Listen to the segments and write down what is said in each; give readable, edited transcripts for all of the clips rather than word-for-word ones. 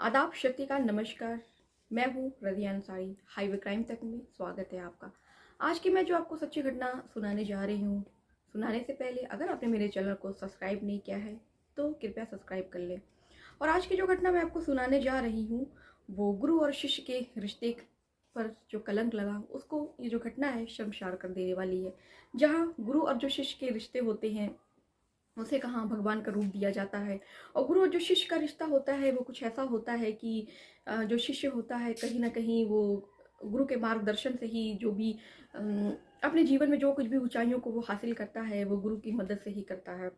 आदाब शक्तिकार नमस्कार। मैं हूँ रज़िया अंसारी। हाईवे क्राइम तक में स्वागत है आपका। आज की मैं जो आपको सच्ची घटना सुनाने जा रही हूँ, सुनाने से पहले अगर आपने मेरे चैनल को सब्सक्राइब नहीं किया है तो कृपया सब्सक्राइब कर लें। और आज की जो घटना मैं आपको सुनाने जा रही हूँ वो गुरु और शिष्य के रिश्ते पर जो कलंक लगा उसको, ये जो घटना है शर्मसार कर देने वाली है। जहाँ गुरु और जो शिष्य के रिश्ते होते हैं उसे कहाँ भगवान का रूप दिया जाता है। और गुरु और जो शिष्य का रिश्ता होता है वो कुछ ऐसा होता है कि जो शिष्य होता है कहीं ना कहीं वो गुरु के मार्गदर्शन से ही जो भी अपने जीवन में जो कुछ भी ऊंचाइयों को वो हासिल करता है वो गुरु की मदद से ही करता है।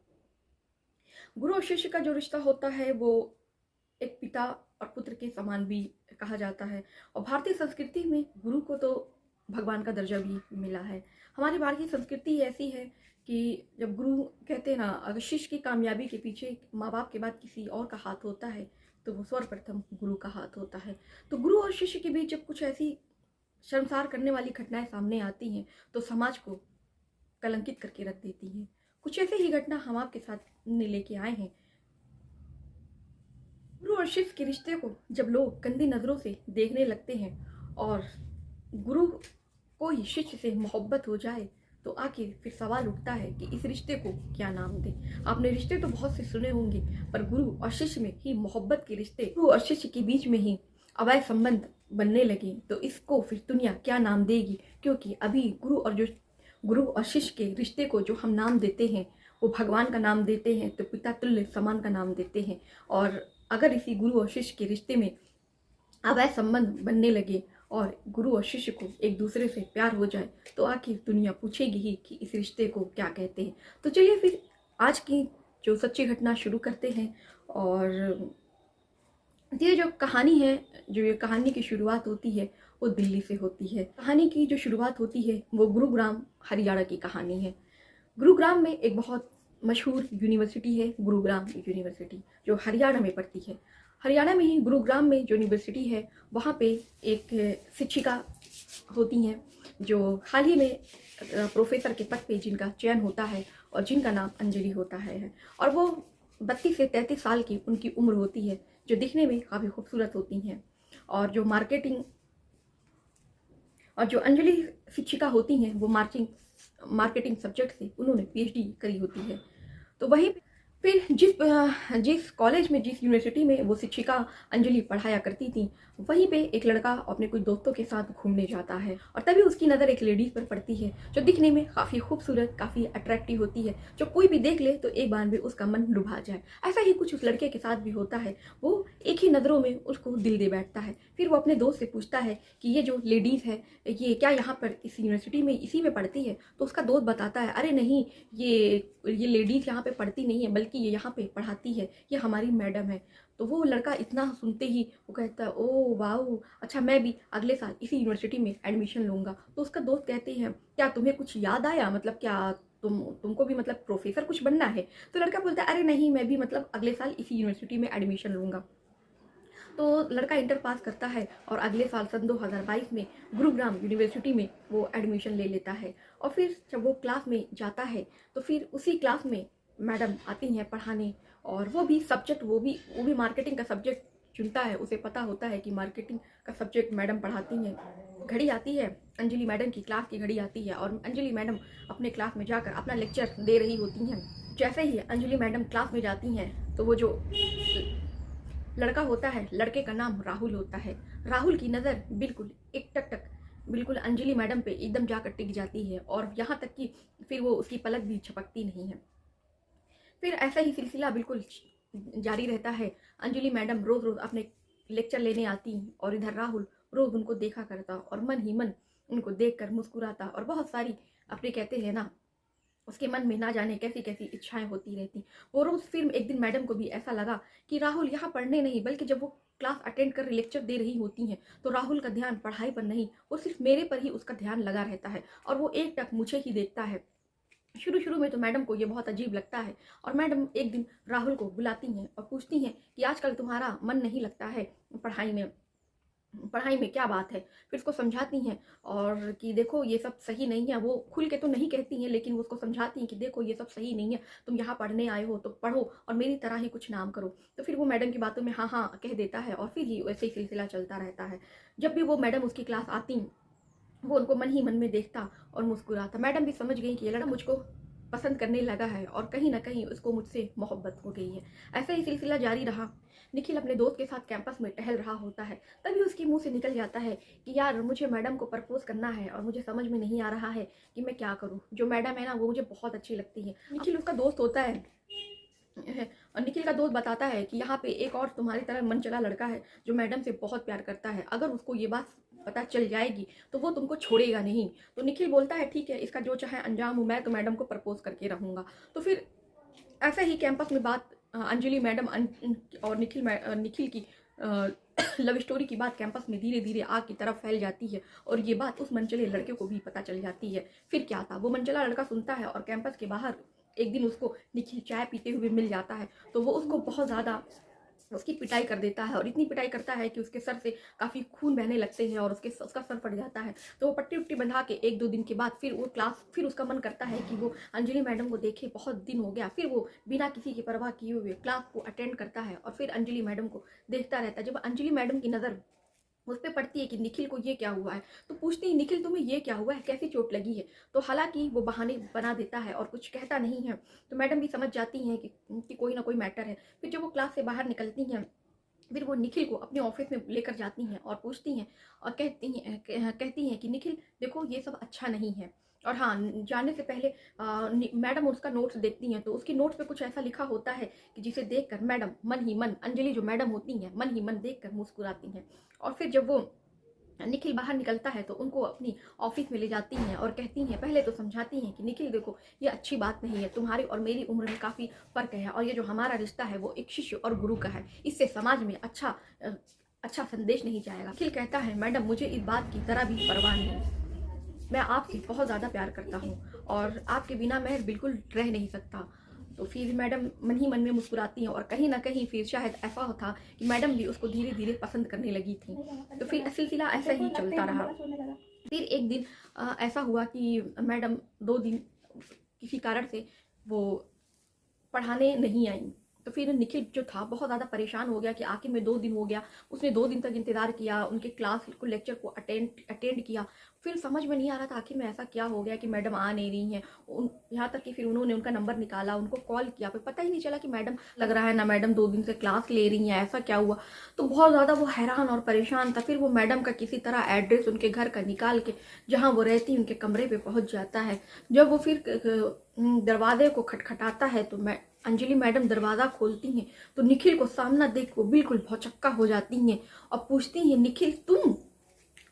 गुरु और शिष्य का जो रिश्ता होता है वो एक पिता और पुत्र के समान भी कहा जाता है। और भारतीय संस्कृति में गुरु को तो भगवान का दर्जा भी मिला है। हमारी भारतीय संस्कृति ऐसी है कि जब गुरु कहते हैं ना, अगर शिष्य की कामयाबी के पीछे माँ बाप के बाद किसी और का हाथ होता है तो वो सर्वप्रथम गुरु का हाथ होता है। तो गुरु और शिष्य के बीच जब कुछ ऐसी शर्मसार करने वाली घटनाएं सामने आती हैं तो समाज को कलंकित करके रख देती हैं। कुछ ऐसे ही घटना हम आपके साथ लेके आए हैं। गुरु और शिष्य के रिश्ते को जब लोग गंदी नजरों से देखने लगते हैं और गुरु को ही शिष्य से मोहब्बत हो जाए तो आखिर फिर सवाल उठता है कि इस रिश्ते को क्या नाम दें। आपने रिश्ते तो बहुत से सुने होंगे पर गुरु और शिष्य में ही मोहब्बत के रिश्ते, गुरु और शिष्य के बीच में ही अवैध संबंध बनने लगे तो इसको फिर दुनिया क्या नाम देगी। क्योंकि अभी गुरु और शिष्य के रिश्ते को जो हम नाम देते हैं वो भगवान का नाम देते हैं, तो पिता तुल्य समान का नाम देते हैं। और अगर इसी गुरु और शिष्य के रिश्ते में अवैध संबंध बनने लगे और गुरु और शिष्य को एक दूसरे से प्यार हो जाए तो आखिर दुनिया पूछेगी ही कि इस रिश्ते को क्या कहते हैं। तो चलिए फिर आज की जो सच्ची घटना शुरू करते हैं। और ये जो कहानी है, जो ये कहानी की शुरुआत होती है वो दिल्ली से होती है। कहानी की जो शुरुआत होती है वो गुरुग्राम हरियाणा की कहानी है। गुरुग्राम में एक बहुत मशहूर यूनिवर्सिटी है, गुरुग्राम यूनिवर्सिटी, जो हरियाणा में पड़ती है। हरियाणा में ही गुरुग्राम में जो यूनिवर्सिटी है वहाँ पे एक शिक्षिका होती हैं जो हाल ही में प्रोफेसर के पद पे जिनका चयन होता है और जिनका नाम अंजलि होता है। और वो 32 से 33 साल की उनकी उम्र होती है, जो दिखने में काफ़ी खूबसूरत होती हैं। और जो अंजलि शिक्षिका होती हैं वो मार्केटिंग सब्जेक्ट से उन्होंने पीएचडी करी होती है। तो वहीं फिर जिस कॉलेज में, जिस यूनिवर्सिटी में वो शिक्षिका अंजलि पढ़ाया करती थी, वहीं पे एक लड़का अपने कुछ दोस्तों के साथ घूमने जाता है और तभी उसकी नज़र एक लेडीज़ पर पड़ती है जो दिखने में काफ़ी खूबसूरत, काफ़ी अट्रैक्टिव होती है, जो कोई भी देख ले तो एक बार में उसका मन लुभा जाए। ऐसा ही कुछ उस लड़के के साथ भी होता है। वो एक ही नज़रों में उसको दिल दे बैठता है। फिर वो अपने दोस्त से पूछता है कि ये जो लेडीज़ है ये क्या यहाँ पर इस यूनिवर्सिटी में इसी में पढ़ती है। तो उसका दोस्त बताता है, अरे नहीं, ये लेडीज़ यहाँ पे पढ़ती नहीं है बल्कि ये यहाँ पे पढ़ाती है, ये हमारी मैडम है। तो वो लड़का इतना सुनते ही वो कहता है, ओ वाओ, अच्छा मैं भी अगले साल इसी यूनिवर्सिटी में एडमिशन लूँगा। तो उसका दोस्त कहते हैं, क्या तुम्हें कुछ याद आया, मतलब क्या तुमको भी मतलब प्रोफेसर कुछ बनना है। तो लड़का बोलता है, अरे नहीं, मैं भी मतलब अगले साल इसी यूनिवर्सिटी में एडमिशन लूँगा। तो लड़का इंटर पास करता है और अगले साल सन 2022 में गुरुग्राम यूनिवर्सिटी में वो एडमिशन ले लेता है। और फिर जब वो क्लास में जाता है तो फिर उसी क्लास में मैडम आती हैं पढ़ाने, और वो भी मार्केटिंग का सब्जेक्ट चुनता है। उसे पता होता है कि मार्केटिंग का सब्जेक्ट मैडम पढ़ाती हैं। घड़ी आती है, अंजलि मैडम की क्लास की घड़ी आती है और अंजलि मैडम अपने क्लास में जाकर अपना लेक्चर दे रही होती हैं। जैसे ही अंजलि मैडम क्लास में जाती हैं तो वो जो लड़का होता है, लड़के का नाम राहुल होता है, राहुल की नज़र बिल्कुल एक टक टक बिल्कुल अंजलि मैडम पे एकदम जाकर टिक जाती है। और यहाँ तक कि फिर वो उसकी पलक भी झपकती नहीं है। फिर ऐसा ही सिलसिला बिल्कुल जारी रहता है। अंजलि मैडम रोज़ रोज़ अपने लेक्चर लेने आती और इधर राहुल रोज़ उनको देखा करता और मन ही मन उनको देख कर मुस्कुराता और बहुत सारी अपने कहते हैं ना, उसके मन में ना जाने कैसी कैसी इच्छाएं होती रहती। वो रोज़ फिर एक दिन मैडम को भी ऐसा लगा कि राहुल यहाँ पढ़ने नहीं बल्कि जब वो क्लास अटेंड कर लेक्चर दे रही होती हैं तो राहुल का ध्यान पढ़ाई पर नहीं, वो सिर्फ मेरे पर ही उसका ध्यान लगा रहता है और वो एक टक मुझे ही देखता है। शुरू शुरू में तो मैडम को ये बहुत अजीब लगता है और मैडम एक दिन राहुल को बुलाती हैं और पूछती हैं कि आजकल तुम्हारा मन नहीं लगता है पढ़ाई में। पढ़ाई में क्या बात है। फिर उसको समझाती हैं और कि देखो ये सब सही नहीं है। वो खुल के तो नहीं कहती हैं, लेकिन वो उसको समझाती हैं कि देखो ये सब सही नहीं है, तुम यहाँ पढ़ने आए हो तो पढ़ो और मेरी तरह ही कुछ नाम करो। तो फिर वो मैडम की बातों में हाँ हाँ कह देता है और फिर ही वैसे ही सिलसिला चलता रहता है। जब भी वो मैडम उसकी क्लास आती, वो उनको मन ही मन में देखता और मुस्कुराता। मैडम भी समझ गई कि ये लड़का मुझको पसंद करने लगा है और कहीं ना कहीं उसको मुझसे मोहब्बत हो गई है। ऐसा ही सिलसिला जारी रहा। निखिल अपने दोस्त के साथ कैंपस में टहल रहा होता है, तभी उसके मुंह से निकल जाता है कि यार मुझे मैडम को प्रपोज करना है और मुझे समझ में नहीं आ रहा है कि मैं क्या करूं। जो मैडम है ना वो मुझे बहुत अच्छी लगती है। निखिल उसका दोस्त होता है और निखिल का दोस्त बताता है कि यहाँ पे एक और तुम्हारी तरह मनचला लड़का है जो मैडम से बहुत प्यार करता है। अगर उसको ये बात पता चल जाएगी तो वो तुमको छोड़ेगा नहीं। तो निखिल बोलता है ठीक है, इसका जो चाहे अंजाम हो, मैं तो मैडम को प्रपोज करके रहूँगा। तो फिर ऐसे ही कैंपस में बात अंजलि मैडम और निखिल की लव स्टोरी की बात कैंपस में धीरे धीरे आग की तरफ फैल जाती है और ये बात उस मनचले लड़के को भी पता चल जाती है। फिर क्या था, वो मनचला लड़का सुनता है और कैंपस के बाहर एक दिन उसको निखिल चाय पीते हुए मिल जाता है। तो वो उसको बहुत ज़्यादा उसकी पिटाई कर देता है और इतनी पिटाई करता है कि उसके सर से काफ़ी खून बहने लगते हैं और उसका सर फट जाता है। तो वो पट्टी उट्टी बंधा के 1-2 दिन के बाद फिर उसका मन करता है कि वो अंजलि मैडम को देखे, बहुत दिन हो गया। फिर वो बिना किसी की परवाह किए हुए क्लास को अटेंड करता है और फिर अंजलि मैडम को देखता रहता है। जब अंजलि मैडम की नज़र उस पर पड़ती है कि निखिल को ये क्या हुआ है, तो पूछती है निखिल तुम्हें ये क्या हुआ है, कैसी चोट लगी है। तो हालांकि वो बहाने बना देता है और कुछ कहता नहीं है। तो मैडम भी समझ जाती हैं कि कोई ना कोई मैटर है। फिर जब वो क्लास से बाहर निकलती हैं, फिर वो निखिल को अपने ऑफिस में लेकर जाती हैं और पूछती हैं और कहती हैं कि निखिल देखो ये सब अच्छा नहीं है। और हाँ, जाने से पहले मैडम उसका नोट्स देखती हैं तो उसकी नोट्स पे कुछ ऐसा लिखा होता है कि जिसे देखकर मैडम मन ही मन, अंजलि जो मैडम होती हैं, मन ही मन देखकर मुस्कुराती हैं। और फिर जब वो निखिल बाहर निकलता है तो उनको अपनी ऑफिस में ले जाती हैं और कहती हैं, पहले तो समझाती हैं कि निखिल देखो ये अच्छी बात नहीं है, तुम्हारी और मेरी उम्र में काफ़ी फ़र्क है और ये जो हमारा रिश्ता है वो एक शिष्य और गुरु का है, इससे समाज में अच्छा संदेश नहीं जाएगा। निखिल कहता है मैडम मुझे इस बात की तरह भी परवाह नहीं, मैं आपसे बहुत ज़्यादा प्यार करता हूँ और आपके बिना मैं बिल्कुल रह नहीं सकता। तो फिर मैडम मन ही मन में मुस्कुराती हैं और कहीं ना कहीं फिर शायद ऐसा था कि मैडम भी उसको धीरे धीरे पसंद करने लगी थी। तो फिर सिलसिला ऐसा ही चलता रहा। फिर एक दिन ऐसा हुआ कि मैडम 2 दिन किसी कारण से वो पढ़ाने नहीं आई। तो फिर निखिल जो था बहुत ज़्यादा परेशान हो गया कि आखिर में 2 दिन हो गया। उसने 2 दिन तक इंतज़ार किया, उनके क्लास को लेक्चर को अटेंड किया। फिर समझ में नहीं आ रहा था आखिर में ऐसा क्या हो गया कि मैडम आ नहीं रही हैं। यहाँ तक कि फिर उन्होंने उनका नंबर निकाला, उनको कॉल किया, फिर पता ही नहीं चला कि मैडम लग रहा है ना मैडम 2 दिन से क्लास ले रही हैं, ऐसा क्या हुआ। तो बहुत ज़्यादा वो हैरान और परेशान था। फिर वो मैडम का किसी तरह एड्रेस उनके घर का निकाल के जहाँ वो रहती उनके कमरे पर पहुँच जाता है। जब वो फिर दरवाजे को खटखटाता है तो अंजलि मैडम दरवाज़ा खोलती हैं तो निखिल को सामना देख वो बिल्कुल भौचक्का हो जाती हैं और पूछती हैं निखिल तुम।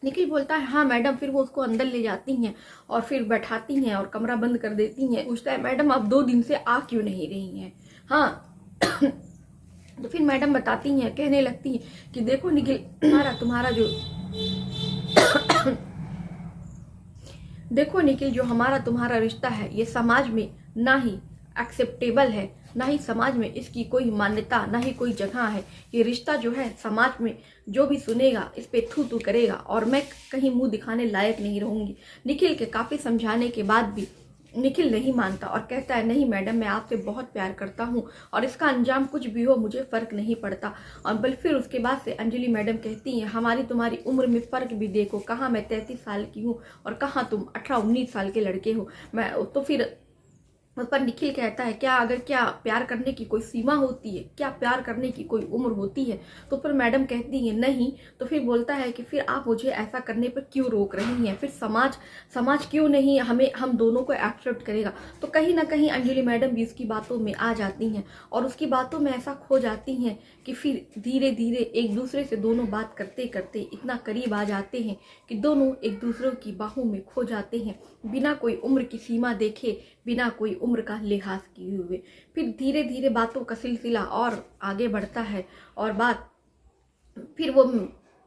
निखिल बोलता है हाँ मैडम। फिर वो उसको अंदर ले जाती हैं और फिर बैठाती हैं और कमरा बंद कर देती हैं। पूछता है मैडम आप 2 दिन से आ क्यों नहीं रही हैं। हाँ तो फिर मैडम बताती हैं, कहने लगती हैं कि देखो निखिल देखो निखिल जो हमारा तुम्हारा रिश्ता है ये समाज में ना ही एक्सेप्टेबल है, ना ही समाज में इसकी कोई मान्यता, ना ही कोई जगह है। ये रिश्ता जो है समाज में जो भी सुनेगा इस पे थू थू करेगा और मैं कहीं मुंह दिखाने लायक नहीं रहूँगी। निखिल के काफ़ी समझाने के बाद भी निखिल नहीं मानता और कहता है नहीं मैडम मैं आपसे बहुत प्यार करता हूँ और इसका अंजाम कुछ भी हो मुझे फ़र्क नहीं पड़ता। और बल्कि फिर उसके बाद से अंजलि मैडम कहती हैं हमारी तुम्हारी उम्र में फ़र्क भी देखो, कहाँ मैं 33 साल की हूँ और कहाँ तुम 18-19 साल के लड़के हो। मैं तो फिर उस पर निखिल कहता है क्या प्यार करने की कोई सीमा होती है, क्या प्यार करने की कोई उम्र होती है। तो फिर मैडम कहती है नहीं। तो फिर बोलता है कि फिर आप मुझे ऐसा करने पर क्यों रोक रही हैं, फिर समाज क्यों नहीं हम दोनों को एक्सेप्ट करेगा। तो कहीं ना कहीं अंजलि मैडम भी उसकी बातों में आ जाती हैं और उसकी बातों में ऐसा खो जाती हैं कि फिर धीरे धीरे एक दूसरे से दोनों बात करते करते इतना करीब आ जाते हैं कि दोनों एक दूसरे की बाहों में खो जाते हैं, बिना कोई उम्र की सीमा देखे, बिना कोई उम्र का लिहाज किए हुए। फिर धीरे धीरे बातों का सिलसिला और आगे बढ़ता है और बात फिर वो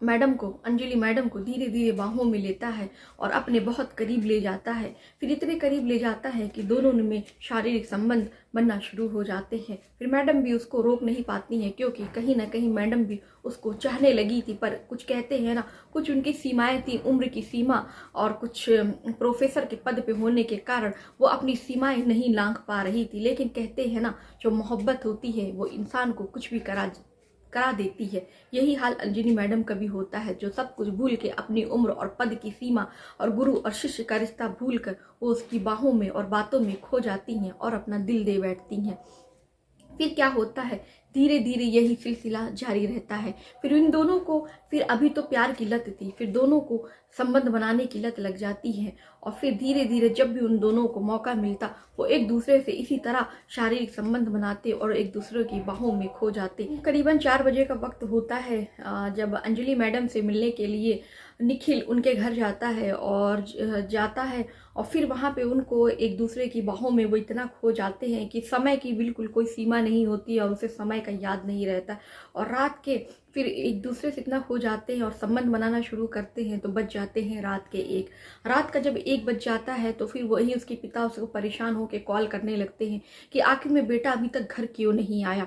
मैडम को, अंजलि मैडम को धीरे धीरे बाहों में लेता है और अपने बहुत करीब ले जाता है। फिर इतने करीब ले जाता है कि दोनों में शारीरिक संबंध बनना शुरू हो जाते हैं। फिर मैडम भी उसको रोक नहीं पाती हैं, क्योंकि कहीं ना कहीं मैडम भी उसको चाहने लगी थी। पर कुछ कहते हैं ना, कुछ उनकी सीमाएं थी, उम्र की सीमा, और कुछ प्रोफेसर के पद पे होने के कारण वो अपनी सीमाएं नहीं लांघ पा रही थी। लेकिन कहते हैं ना, जो मोहब्बत होती है वो इंसान को कुछ भी करा देती है। यही हाल अंजलि मैडम का भी होता है, जो सब कुछ भूल के अपनी उम्र और पद की सीमा और गुरु और शिष्य का रिश्ता भूल कर वो उसकी बाहों में और बातों में खो जाती हैं और अपना दिल दे बैठती हैं। फिर क्या होता है, धीरे धीरे यही सिलसिला जारी रहता है। फिर इन दोनों को, फिर अभी तो प्यार की लत थी, फिर दोनों को संबंध बनाने की लत लग जाती है। और फिर धीरे धीरे जब भी उन दोनों को मौका मिलता, वो एक दूसरे से इसी तरह शारीरिक संबंध बनाते और एक दूसरे की बाहों में खो जाते। करीबन 4 बजे का वक्त होता है, जब अंजलि मैडम से मिलने के लिए निखिल उनके घर जाता है और फिर वहाँ पे उनको एक दूसरे की बाहों में वो इतना खो जाते हैं कि समय की बिल्कुल कोई सीमा नहीं होती और उसे समय का याद नहीं रहता। और रात के फिर एक दूसरे से इतना खो जाते हैं और संबंध बनाना शुरू करते हैं, तो बच जाते हैं रात के 1। रात का जब 1 बज जाता है तो फिर वही उसके पिता उसको परेशान होकर कॉल करने लगते हैं कि आखिर में बेटा अभी तक घर क्यों नहीं आया।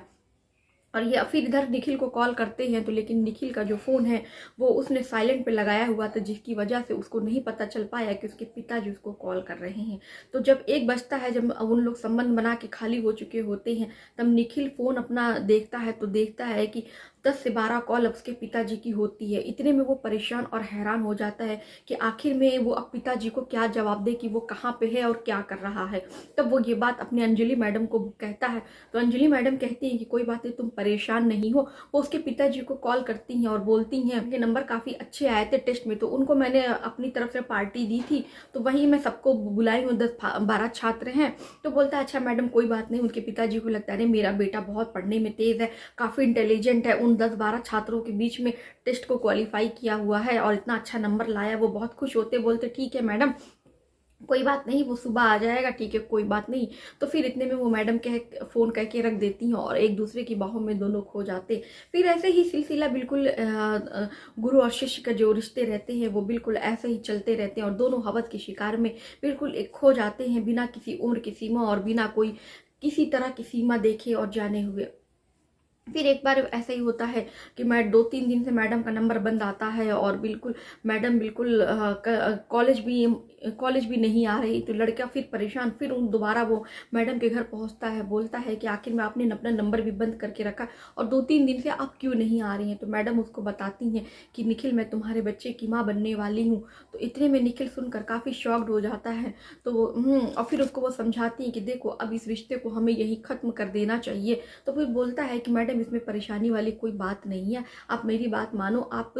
और ये फिर इधर निखिल को कॉल करते हैं, तो लेकिन निखिल का जो फ़ोन है वो उसने साइलेंट पे लगाया हुआ था, जिसकी वजह से उसको नहीं पता चल पाया कि उसके पिताजी उसको कॉल कर रहे हैं। तो जब 1 बजता है, जब उन लोग संबंध बना के खाली हो चुके होते हैं, तब निखिल फ़ोन अपना देखता है, तो देखता है कि 10 से 12 कॉल अब उसके पिताजी की होती है। इतने में वो परेशान और हैरान हो जाता है कि आखिर में वो अब पिताजी को क्या जवाब दे कि वो कहाँ पे है और क्या कर रहा है। तब वो ये बात अपने अंजलि मैडम को कहता है, तो अंजलि मैडम कहती हैं कि कोई बात नहीं, तुम परेशान नहीं हो। वो उसके पिताजी को कॉल करती हैं और बोलती हैं, उनके नंबर काफ़ी अच्छे आए थे टेस्ट में, तो उनको मैंने अपनी तरफ से पार्टी दी थी, तो वहीं मैं सबको बुलाई हूँ, 10-12 छात्र हैं। तो बोलता है अच्छा मैडम कोई बात नहीं। उनके पिताजी को लगता है मेरा बेटा बहुत पढ़ने में तेज़ है, काफ़ी इंटेलिजेंट है, उन 10-12 छात्रों के बीच में टेस्ट को क्वालिफाई किया हुआ है और इतना अच्छा नंबर लाया। वो बहुत खुश होते, बोलते ठीक है मैडम कोई बात नहीं, वो सुबह आ जाएगा, ठीक है कोई बात नहीं। तो फिर इतने में वो मैडम फ़ोन कह के रख देती हैं और एक दूसरे की बाहों में दोनों खो जाते। फिर ऐसे ही सिलसिला बिल्कुल गुरु और शिष्य का जो रिश्ते रहते हैं वो बिल्कुल ऐसे ही चलते रहते हैं और दोनों हवस के शिकार में बिल्कुल एक खो जाते हैं, बिना किसी उम्र की सीमा और बिना कोई किसी तरह की सीमा देखे और जाने हुए। फिर एक बार ऐसा ही होता है कि मैं 2-3 दिन से मैडम का नंबर बंद आता है और बिल्कुल मैडम बिल्कुल कॉलेज भी नहीं आ रही। तो लड़का फिर परेशान, फिर दोबारा वो मैडम के घर पहुंचता है, बोलता है कि आखिर में आपने अपना नंबर भी बंद करके रखा और 2-3 दिन से आप क्यों नहीं आ रही हैं। तो मैडम उसको बताती हैं कि निखिल मैं तुम्हारे बच्चे की माँ बनने वाली हूँ। तो इतने में निखिल सुनकर काफ़ी शॉक्ड हो जाता है। तो और फिर उसको वो समझाती हैं कि देखो अब इस रिश्ते को हमें यही ख़त्म कर देना चाहिए। तो फिर बोलता है कि मैडम इसमें परेशानी वाली कोई बात नहीं है, आप मेरी बात मानो। आप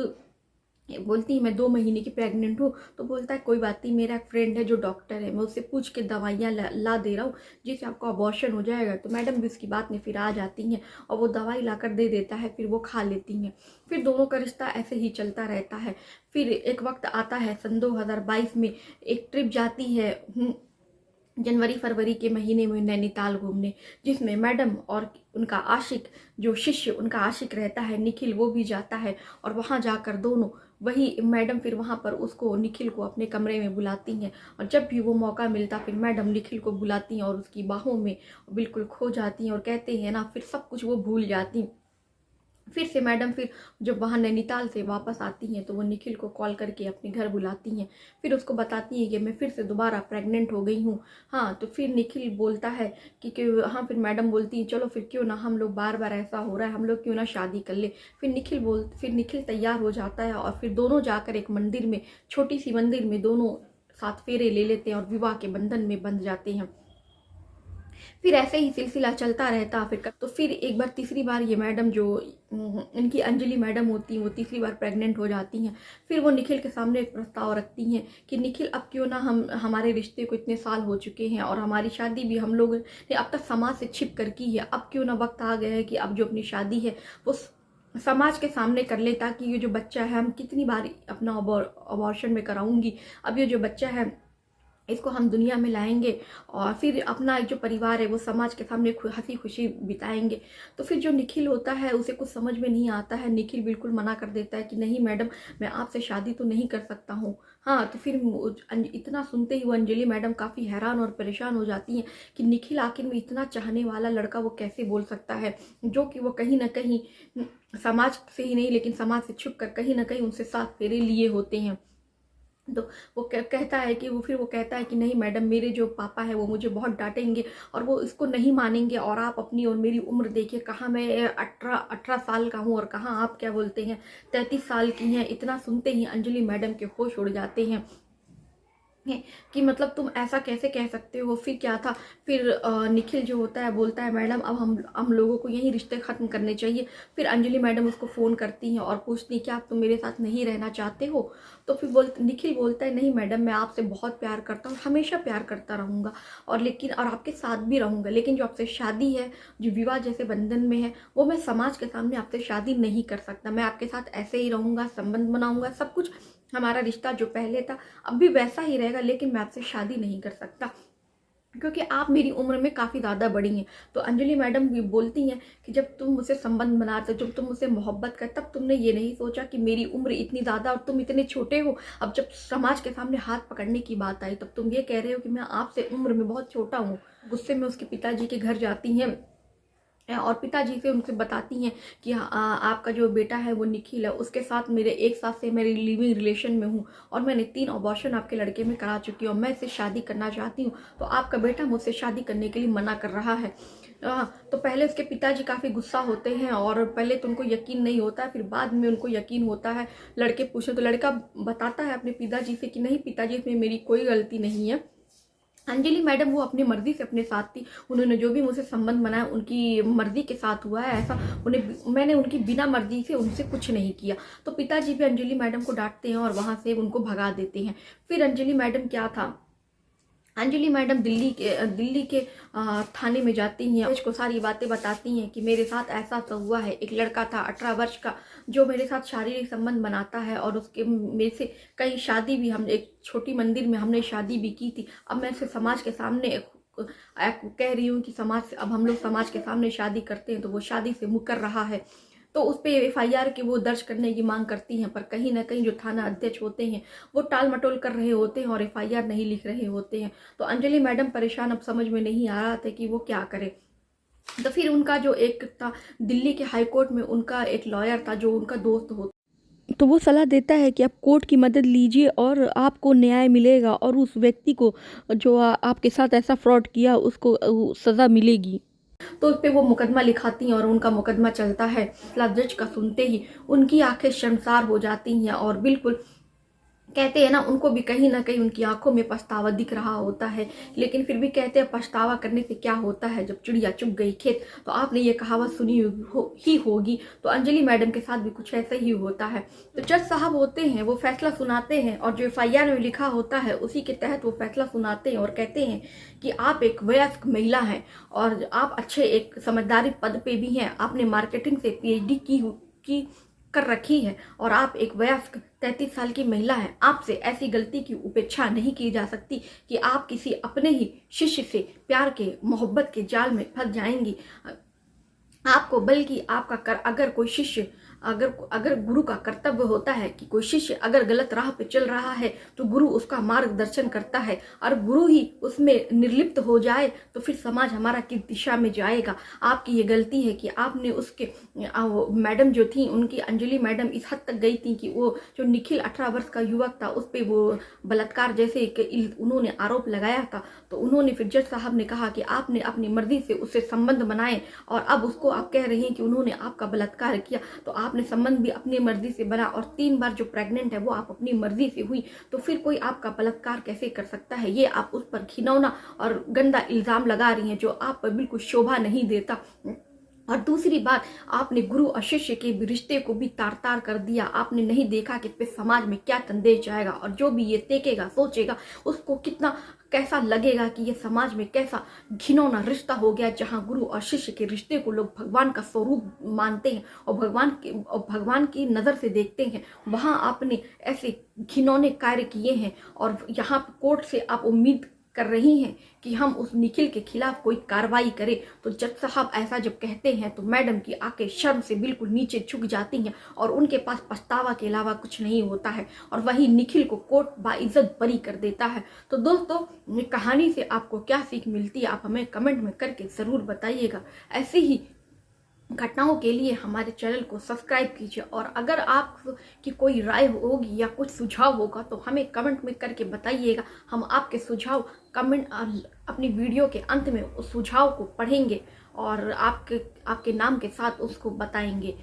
बोलती है मैं 2 महीने की प्रेग्नेंट हूँ। तो बोलता है कोई बात नहीं, मेरा एक फ्रेंड है जो डॉक्टर है, मैं उससे पूछ के दवाइयाँ ला दे रहा हूँ जिससे आपका अबॉर्शन हो जाएगा। तो मैडम भी उसकी बात में फिर आ जाती हैं और वो दवाई ला कर दे देता है, फिर वो खा लेती हैं। फिर दोनों का रिश्ता ऐसे ही चलता रहता है। फिर एक वक्त आता है सन 2022 में, एक ट्रिप जाती है जनवरी-फरवरी के महीने में नैनीताल घूमने, जिसमें मैडम और उनका आशिक, जो शिष्य उनका आशिक रहता है निखिल, वो भी जाता है। और वहाँ जाकर दोनों, वही मैडम फिर वहाँ पर उसको, निखिल को अपने कमरे में बुलाती हैं और जब भी वो मौका मिलता फिर मैडम निखिल को बुलाती हैं और उसकी बाहों में बिल्कुल खो जाती हैं और कहते हैं ना, फिर सब कुछ वो भूल जाती हैं। फिर से मैडम फिर जब वहाँ नैनीताल से वापस आती हैं तो वो निखिल को कॉल करके अपने घर बुलाती हैं, फिर उसको बताती हैं कि मैं फिर से दोबारा प्रेग्नेंट हो गई हूँ। हाँ, तो फिर निखिल बोलता है कि हाँ, फिर मैडम बोलती हैं चलो फिर क्यों ना हम लोग, बार बार ऐसा हो रहा है, हम लोग क्यों ना शादी कर ले। फिर निखिल तैयार हो जाता है और फिर दोनों जाकर एक मंदिर में, छोटी सी मंदिर में दोनों 7 फेरे ले लेते हैं और विवाह के बंधन में बंध जाते हैं। फिर ऐसे ही सिलसिला चलता रहता। तो फिर एक बार, तीसरी बार ये मैडम जो इनकी अंजलि मैडम होती हैं, वो तीसरी बार प्रेग्नेंट हो जाती हैं। फिर वो निखिल के सामने एक प्रस्ताव रखती हैं कि निखिल अब क्यों ना हमारे रिश्ते को, इतने साल हो चुके हैं और हमारी शादी भी हम लोग ने अब तक समाज से छिप कर की है, अब क्यों ना वक्त आ गया है कि अब जो अपनी शादी है वो समाज के सामने कर ले, ताकि ये जो बच्चा है, हम कितनी बार अपना अबॉर्शन में कराऊंगी, अब ये जो बच्चा है इसको हम दुनिया में लाएंगे और फिर अपना एक जो परिवार है वो समाज के सामने हंसी खुशी बिताएंगे। तो फिर जो निखिल होता है उसे कुछ समझ में नहीं आता है। निखिल बिल्कुल मना कर देता है कि नहीं मैडम, मैं आपसे शादी तो नहीं कर सकता हूँ। हाँ, तो फिर इतना सुनते ही वो अंजलि मैडम काफ़ी हैरान और परेशान हो जाती हैं कि निखिल आखिर में इतना चाहने वाला लड़का वो कैसे बोल सकता है, जो कि वो कहीं ना कहीं समाज से ही नहीं लेकिन समाज से छुप कर कहीं ना कहीं उनसे साथ फेरे लिए होते हैं। तो वो कहता है कि वो कहता है कि नहीं मैडम, मेरे जो पापा है वो मुझे बहुत डांटेंगे और वो इसको नहीं मानेंगे, और आप अपनी और मेरी उम्र देखिए, कहाँ मैं 18 साल का हूँ और कहाँ आप क्या बोलते हैं 33 साल की हैं। इतना सुनते ही अंजलि मैडम के होश उड़ जाते हैं कि मतलब तुम ऐसा कैसे कह सकते हो। फिर क्या था, फिर निखिल जो होता है बोलता है मैडम अब हम लोगों को यही रिश्ते ख़त्म करने चाहिए। फिर अंजलि मैडम उसको फ़ोन करती हैं और पूछती हैं कि आप तुम मेरे साथ नहीं रहना चाहते हो। तो फिर निखिल बोलता है नहीं मैडम, मैं आपसे बहुत प्यार करता हूँ, हमेशा प्यार करता रहूँगा और आपके साथ भी रहूँगा, लेकिन जो आपसे शादी है, जो विवाह जैसे बंधन में है, वो मैं समाज के सामने आपसे शादी नहीं कर सकता। मैं आपके साथ ऐसे ही रहूँगा, संबंध बनाऊँगा, सब कुछ हमारा रिश्ता जो पहले था अब भी वैसा ही रहेगा, लेकिन मैं आपसे शादी नहीं कर सकता क्योंकि आप मेरी उम्र में काफ़ी ज़्यादा बड़ी हैं। तो अंजलि मैडम भी बोलती हैं कि जब तुम मुझसे संबंध बनाते, जब तुम मुझसे मोहब्बत कर, तब तुमने ये नहीं सोचा कि मेरी उम्र इतनी ज़्यादा और तुम इतने छोटे हो। अब जब समाज के सामने हाथ पकड़ने की बात आई तब तुम ये कह रहे हो कि मैं आपसे उम्र में बहुत छोटा हूँ। गुस्से में उसके पिताजी के घर जाती हैं और पिताजी से उनसे बताती हैं कि आपका जो बेटा है वो निखिल है, उसके साथ मेरे एक साल से मेरी लिविंग रिलेशन में हूँ और मैंने 3 अबॉर्शन आपके लड़के में करा चुकी हूँ, मैं इससे शादी करना चाहती हूँ, तो आपका बेटा मुझसे शादी करने के लिए मना कर रहा है। तो पहले उसके पिताजी काफ़ी गुस्सा होते हैं और पहले तो उनको यकीन नहीं होता है, फिर बाद में उनको यकीन होता है। लड़के पूछे तो लड़का बताता है अपने पिताजी से कि नहीं पिताजी, इसमें मेरी कोई गलती नहीं है। अंजलि मैडम वो अपनी मर्जी से अपने साथ थी, उन्होंने जो भी मुझसे संबंध बनाया उनकी मर्जी के साथ हुआ है, ऐसा मैंने उनकी बिना मर्जी से उनसे कुछ नहीं किया। तो पिताजी भी अंजलि मैडम को डांटते हैं और वहाँ से उनको भगा देते हैं। फिर अंजलि मैडम क्या था, अंजलि मैडम दिल्ली के थाने में जाती हैं, उसको सारी बातें बताती हैं कि मेरे साथ ऐसा तो हुआ है, एक लड़का था 18 वर्ष का जो मेरे साथ शारीरिक संबंध बनाता है और उसके मेरे से कहीं शादी भी, हम एक छोटी मंदिर में हमने शादी भी की थी। अब मैं इसे समाज के सामने कह रही हूँ कि अब हम लोग समाज के सामने शादी करते हैं, तो वो शादी से मुकर रहा है। तो उस पर FIR के वो दर्ज करने की मांग करती हैं, पर कहीं ना कहीं जो थाना अध्यक्ष होते हैं वो टाल मटोल कर रहे होते हैं और FIR नहीं लिख रहे होते हैं। तो अंजलि मैडम परेशान, अब समझ में नहीं आ रहा था कि वो क्या करे। तो फिर उनका जो एक था दिल्ली के हाई कोर्ट में, उनका एक लॉयर था जो उनका दोस्त होता, तो वो सलाह देता है कि आप कोर्ट की मदद लीजिए और आपको न्याय मिलेगा और उस व्यक्ति को जो आपके साथ ऐसा फ्रॉड किया उसको सज़ा मिलेगी। तो उस पर वो मुकदमा लिखाती हैं और उनका मुकदमा चलता है। फैसला जज का सुनते ही उनकी आंखें शर्मसार हो जाती हैं और बिल्कुल कहते हैं ना, उनको भी कहीं ना कहीं उनकी आंखों में पछतावा दिख रहा होता है, लेकिन फिर भी कहते हैं पछतावा करने से क्या होता है, जब चिड़िया चुग गई खेत। तो आपने ये कहावत सुनी ही होगी। तो अंजलि मैडम के साथ भी कुछ ऐसा ही होता है। तो जज साहब होते हैं, वो फैसला सुनाते हैं और जो FIR में लिखा होता है उसी के तहत वो फैसला सुनाते हैं और कहते हैं कि आप एक वयस्क महिला हैं और आप अच्छे एक समझदारी पद पे भी हैं, आपने मार्केटिंग से PhD की कर रखी है और आप एक वयस्क 33 साल की महिला हैं। आपसे ऐसी गलती की उपेक्षा नहीं की जा सकती कि आप किसी अपने ही शिष्य से प्यार के मोहब्बत के जाल में फंस जाएंगी आपको, बल्कि आपका अगर कोई शिष्य अगर गुरु का कर्तव्य होता है कि कोई शिष्य अगर गलत राह पे चल रहा है तो गुरु उसका मार्गदर्शन करता है, और गुरु ही उसमें निर्लिप्त हो जाए तो फिर समाज हमारा किस दिशा में जाएगा। आपकी ये गलती है कि आपने उसके मैडम जो थी, उनकी अंजलि मैडम इस हद तक गई थी कि वो जो निखिल 18 वर्ष का युवक था उस पर वो बलात्कार जैसे उन्होंने आरोप लगाया था। तो उन्होंने फिर जज साहब ने कहा कि आपने अपनी मर्जी से उससे संबंध बनाए और अब उसको आप कह रही हैं कि उन्होंने आपका बलात्कार किया, तो आपने संबंध भी अपनी मर्जी से बना और 3 बार जो प्रेग्नेंट है वो आप अपनी मर्जी से हुई, तो फिर कोई आपका बलात्कार कैसे कर सकता है। ये आप उस पर घिनौना और गंदा इल्जाम लगा रही हैं जो आप पर बिल्कुल शोभा नहीं देता। और दूसरी बात, आपने गुरु और शिष्य के रिश्ते को भी तार तार कर दिया। आपने नहीं देखा कि इस समाज में क्या संदेश जाएगा, और जो भी ये देखेगा सोचेगा उसको कितना कैसा लगेगा कि ये समाज में कैसा घिनौना रिश्ता हो गया, जहाँ गुरु और शिष्य के रिश्ते को लोग भगवान का स्वरूप मानते हैं और भगवान की नज़र से देखते हैं। वहाँ आपने ऐसे घिनौने कार्य किए हैं, और यहाँ कोर्ट से आप उम्मीद कर रही हैं कि हम उस निखिल के खिलाफ कोई कार्रवाई करें। तो जज साहब ऐसा जब कहते हैं तो मैडम की आंखें शर्म से बिल्कुल नीचे झुक जाती हैं, और उनके पास पछतावा के अलावा कुछ नहीं होता है, और वही निखिल को कोर्ट बाइज्जत बरी कर देता है। तो दोस्तों, कहानी से आपको क्या सीख मिलती है, आप हमें कमेंट में करके ज़रूर बताइएगा। ऐसी ही घटनाओं के लिए हमारे चैनल को सब्सक्राइब कीजिए, और अगर आपकी कोई राय होगी या कुछ सुझाव होगा तो हमें कमेंट में करके बताइएगा। हम आपके सुझाव कमेंट अपनी वीडियो के अंत में उस सुझाव को पढ़ेंगे और आपके नाम के साथ उसको बताएंगे।